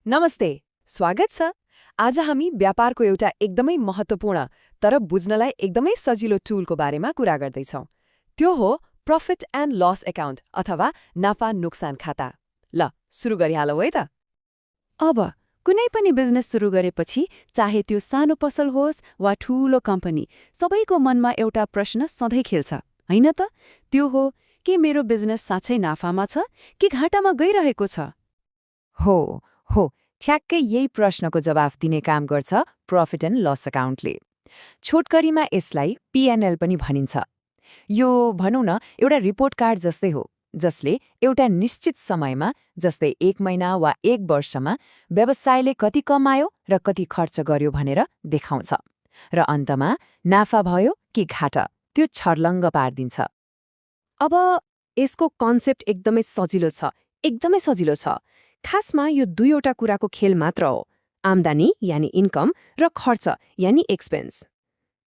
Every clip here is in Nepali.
नमस्ते, स्वागत छ। आज हामी व्यापारको एउटा एकदमै महत्त्वपूर्ण तर बुझ्नलाई एकदमै सजिलो टुलको बारेमा कुरा गर्दैछौँ। त्यो हो प्रॉफिट एन्ड लस एकाउन्ट अथवा नाफा नोक्सान खाता। ल, सुरु गरिहालौँ है त। अब कुनै पनि बिजनेस सुरु गरेपछि चाहे त्यो सानो पसल होस् वा ठूलो कम्पनी, सबैको मनमा एउटा प्रश्न सधैँ खेल्छ, होइन त? त्यो हो, के मेरो बिजनेस साँच्चै नाफामा छ कि घाटामा गइरहेको छ? हो, ठ्याक्कै यही प्रश्नको जवाफ दिने काम गर्छ प्रॉफिट एन्ड लस एकाउन्टले। छोटकरीमा यसलाई पिएनएल पनि भनिन्छ। यो भनौँ न एउटा रिपोर्ट कार्ड जस्तै हो, जसले एउटा निश्चित समयमा, जस्तै 1 महिना वा 1 वर्षमा व्यवसायले कति कमायो र कति खर्च गर्यो भनेर देखाउँछ। र अन्तमा नाफा भयो कि घाटा, त्यो छर्लङ्ग पार्दिन्छ। अब यसको कन्सेप्ट एकदमै सजिलो छ। खासमा यो दुईवटा कुराको खेल मात्र हो, आम्दानी यानि इन्कम र खर्च यानि एक्सपेन्स।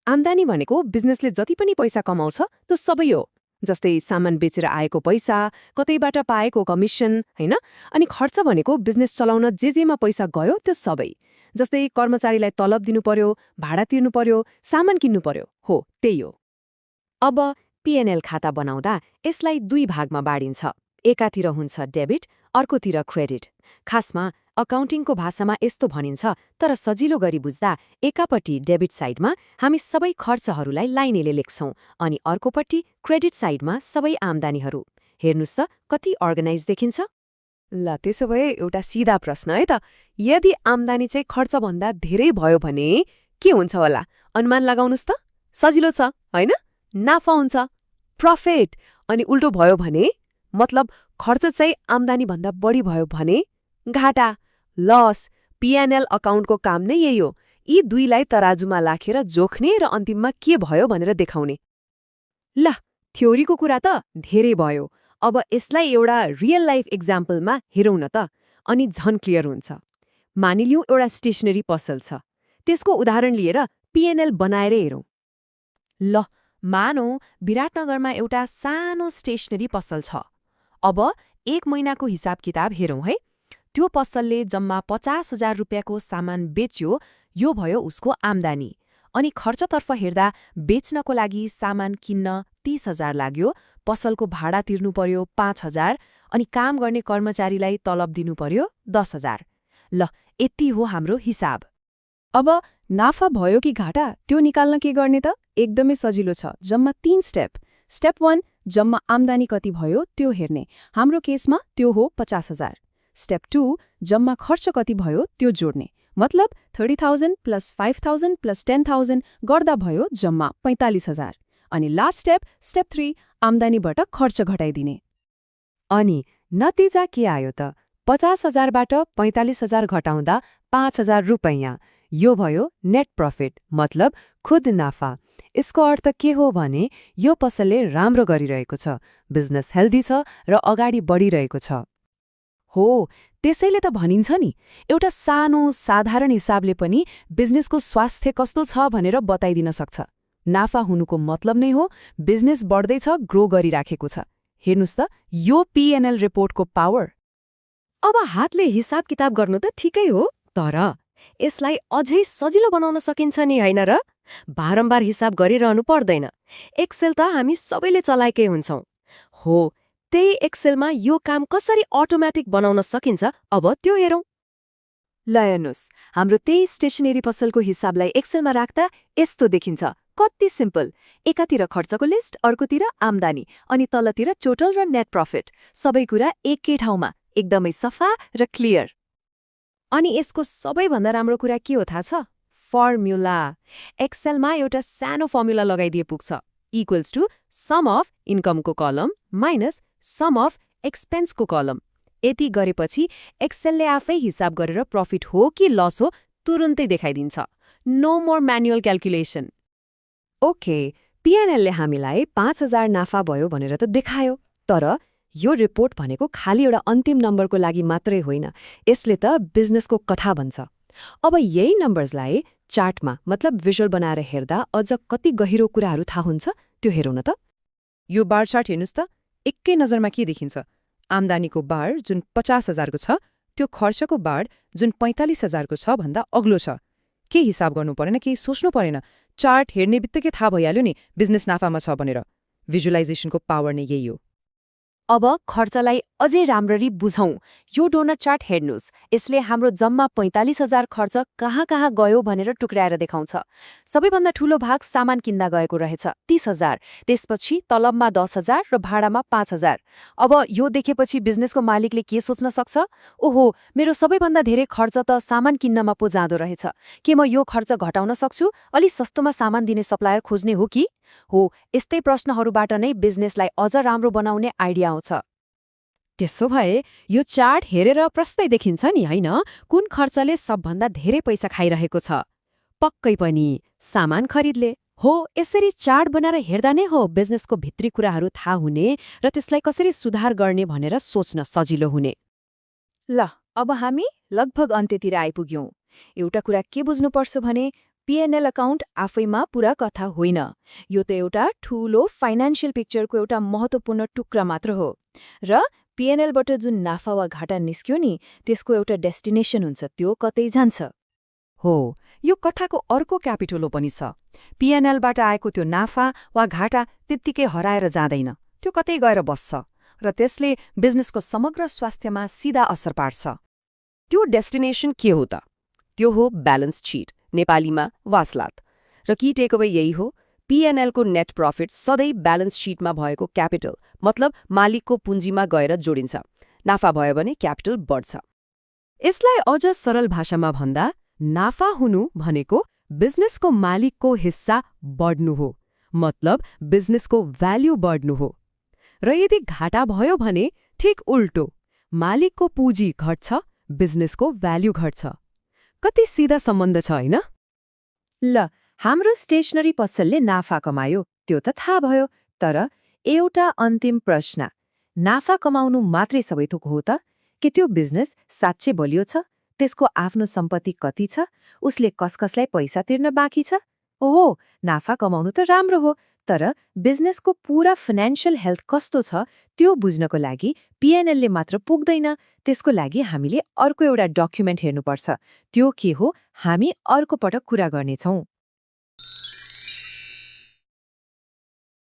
आम्दानी भनेको बिजनेसले जति पनि पैसा कमाउँछ त्यो सबै हो, जस्तै सामान बेचेर आएको पैसा, कतैबाट पाएको कमिसन, होइन? अनि खर्च भनेको बिजनेस चलाउन जेमा पैसा गयो त्यो सबै, जस्तै कर्मचारीलाई तलब दिनु पर्यो, भाडा तिर्नु पर्यो, सामान किन्नु पर्यो, हो त्यही हो। अब पिएनएल खाता बनाउँदा यसलाई दुई भागमा बाँडिन्छ। एकातिर हुन्छ डेबिट, अर्कोतिर क्रेडिट। खासमा अकाउन्टिङको भाषामा यस्तो भनिन्छ, तर सजिलो गरी बुझ्दा एकापट्टि डेबिट साइडमा हामी सबै खर्चहरूलाई लाइनले लेख्छौं अनि अर्कोपट्टि क्रेडिट साइडमा सबै आम्दानीहरू। हेर्नुस् त कति अर्गनाइज देखिन्छ। ल, त्यसो भए एउटा सिधा प्रश्न है त, यदि आम्दानी चाहिँ खर्चभन्दा धेरै भयो भने के हुन्छ होला? अनुमान लगाउनुस् त। सजिलो छ, होइन? नाफा हुन्छ, प्रॉफिट। अनि उल्टो भयो भने, मतलब खर्च चाहिँ आम्दानीभन्दा बढी भयो भने घाटा, लस। पिएनएल अकाउन्टको काम नै यही हो, यी दुईलाई तराजुमा राखेर जोख्ने र अन्तिममा के भयो भनेर देखाउने। ल, थ्योरीको कुरा त धेरै भयो। अब यसलाई एउटा रियल लाइफ एक्जाम्पलमा हेरौँ न त, अनि झन क्लियर हुन्छ। मानिलिउँ एउटा स्टेसनरी पसल छ, त्यसको उदाहरण लिएर पिएनएल बनाएर हेरौँ। ल, मानौ विराटनगरमा एउटा सानो स्टेसनरी पसल छ। अब 1 महिनाको हिसाब किताब हेरौँ है। त्यो पसलले जम्मा 50,000 रुपियाँको सामान बेच्यो, यो भयो उसको आम्दानी। अनि खर्चतर्फ हेर्दा बेच्नको लागि सामान किन्न 30,000 लाग्यो, पसलको भाडा तिर्नु पर्यो 5,000, अनि काम गर्ने कर्मचारीलाई तलब दिनु पर्यो 10,000। ल, यति हो हाम्रो हिसाब। अब नाफा भयो कि घाटा त्यो निकाल्न के गर्ने त? एकदमै सजिलो छ, जम्मा 3 स्टेप। स्टेप 1, जम्मा आम्दानी कति भयो त्यो हेर्ने। हाम्रो केसमा त्यो हो 50,000। स्टेप 2, जम्मा खर्च कति भयो त्यो जोड्ने। मतलब 30,000 + 5,000 + 10,000 गर्दा भयो जम्मा 45,000। अनि लास्ट स्टेप 3, आम्दानीबाट खर्च घटाइदिने। अनि नतिजा के आयो त? 50,000बाट 45,000 घटाउँदा 5,000 रुपैयाँ। यो भयो नेट प्रॉफिट, मतलब खुद नाफा। यसको अर्थ के हो भने यो पसलले राम्रो गरिरहेको छ, बिजनेस हेल्दी छ र अगाडि बढिरहेको छ। हो, त्यसैले त भनिन्छ नि, एउटा सानो साधारण हिसाबले पनि बिजनेसको स्वास्थ्य कस्तो छ भनेर बताइदिन सक्छ। नाफा हुनुको मतलब नै हो बिजनेस बढ्दैछ, ग्रो गरिराखेको छ। हेर्नुस् त यो पिएनएल रिपोर्टको पावर। अब हातले हिसाब किताब गर्नु त ठिकै हो, तर यसलाई अझै सजिलो बनाउन सकिन्छ नि, होइन र? बारम्बार हिसाब गरिरहनु पर्दैन। एक्सेल त हामी सबैले चलाएकै हुन्छौँ। हो, त्यही एक्सेलमा यो काम कसरी अटोमेटिक बनाउन सकिन्छ, अब त्यो हेरौँ। ल हेर्नुस्, हाम्रो त्यही स्टेसनरी पसलको हिसाबलाई एक्सेलमा राख्दा यस्तो देखिन्छ। कति सिम्पल। एकातिर खर्चको लिस्ट, अर्कोतिर आम्दानी, अनि तलतिर टोटल र नेट प्रॉफिट। सबै कुरा एकै ठाउँमा, एकदमै सफा र क्लियर। अनि यसको सबैभन्दा राम्रो कुरा के हो थाहा छ? फर्मुला। एक्सेलमा एउटा सानो फर्मुला लगाइदिए पुग्छ, इक्वल्स टु सम अफ इन्कमको कलम माइनस सम अफ एक्सपेन्सको कलम। यति गरेपछि एक्सेलले आफै हिसाब गरेर प्रॉफिट हो कि लस हो तुरुन्तै देखाइदिन्छ। No more manual calculation. Okay, पिएनएलले हामीलाई 5,000 नाफा भयो भनेर त देखायो, तर यो रिपोर्ट भनेको खालि एउटा अन्तिम नम्बरको लागि मात्रै होइन, यसले त बिजनेसको कथा भन्छ। अब यही नम्बर्सलाई चार्टमा, मतलब भिजुअल बनाएर हेर्दा अझ कति गहिरो कुराहरू थाहा हुन्छ त्यो हेरौँ न त। यो बार चार्ट हेर्नुस् त, एकै नजरमा के देखिन्छ? आम्दानीको बार जुन 50,000 को छ त्यो खर्चको बाढ जुन 45,000को छ भन्दा अग्लो छ। के हिसाब गर्नु परेन, केही सोच्नु परेन, चार्ट हेर्ने बित्तिकै थाहा भइहाल्यो नि बिजनेस नाफामा छ भनेर। भिजुअलाइजेसनको पावर नै यही हो। अब खर्चलाई अझै राम्ररी बुझौं। यो डोनट चार्ट हेर्नुस्, यसले हाम्रो जम्मा 45,000 खर्च कहाँ कहाँ गयो भनेर टुक्राएर देखाउँछ। सबैभन्दा ठूलो भाग सामान किन्दा गएको रहेछ 30,000, त्यसपछि तलबमा 10,000 र भाडामा 5,000। अब यो देखेपछि बिजनेसको मालिकले के सोच्न सक्छ? ओहो, मेरो सबैभन्दा धेरै खर्च त सामान किन्नमा पो जाँदो रहेछ। के म यो खर्च घटाउन सक्छु? अलि सस्तोमा सामान दिने सप्लायर खोज्ने हो कि? हो, यस्तै प्रश्नहरूबाट नै बिजनेसलाई अझ राम्रो बनाउने आइडिया आउँछ। त्यसो भए यो चार्ट हेरेर प्रस्तै देखिन्छ नि होइन, कुन खर्चले सबभन्दा धेरै पैसा खाइरहेको छ। पक्कै पनि सामान खरिदले हो। यसरी चार्ट बनाएर हेर्दा नै हो बिजनेसको भित्री कुराहरू थाहा हुने र त्यसलाई कसरी सुधार गर्ने भनेर सोच्न सजिलो हुने। ल, अब हामी लगभग अन्त्यतिर आइपुग्यौं। एउटा कुरा के बुझ्नुपर्छ भने पीएनएल अकाउन्ट आफैमा पूरा कथा होइन। यो त एउटा ठूलो फाइनान्शियल पिक्चरको एउटा महत्त्वपूर्ण टुक्रा मात्र हो। र पीएनएलबाट जुन नाफा वा घाटा निस्क्यो नि, त्यसको एउटा डेस्टिनेसन हुन्छ, त्यो कतै जान्छ। हो, यो कथाको अर्को क्यापिटोलो पनि छ। पीएनएलबाट आएको त्यो नाफा वा घाटा त्यत्तिकै हराएर जाँदैन, त्यो कतै गएर बस्छ र त्यसले बिजनेसको समग्र स्वास्थ्यमा सिधा असर पार्छ। त्यो डेस्टिनेसन के हो त? त्यो हो ब्यालेन्स शीट, नेपालीमा वासलात। र की टेकअवे यही हो, पीएनएलको नेट प्रॉफिट सधैँ ब्यालेन्स शीटमा भएको क्यापिटल मतलब मालिकको पुँजीमा गएर जोडिन्छ। नाफा भयो भने क्यापिटल बढ्छ। यसलाई अझ सरल भाषामा भन्दा नाफा हुनु भनेको बिजनेसको मालिकको हिस्सा बढ्नु हो, मतलब बिजनेसको भ्याल्यु बढ्नु हो। र यदि घाटा भयो भने ठिक उल्टो, मालिकको पुँजी घट्छ, बिजनेसको भ्याल्यु घट्छ। कति सिधा सम्बन्ध छ होइन? ल, हाम्रो स्टेशनरी पसलले नाफा कमायो, त्यो त थाहा भयो। तर एउटा अन्तिम प्रश्न, नाफा कमाउनु मात्रै सबै थोक हो त? के त्यो बिजनेस साँच्चै बलियो छ? त्यसको आफ्नो सम्पत्ति कति छ? उसले कसलाई पैसा तिर्न बाँकी छ? ओहो, नाफा कमाउनु त राम्रो हो, तर बिजनेसको पूरा फाइनान्शियल हेल्थ कस्तो छ त्यो बुझ्नको लागि पीएनएलले मात्र पुग्दैन। त्यसको लागि हामीले अर्को एउटा डकुमेन्ट हेर्नुपर्छ। त्यो के हो हामी अर्को पटक कुरा गर्नेछौं।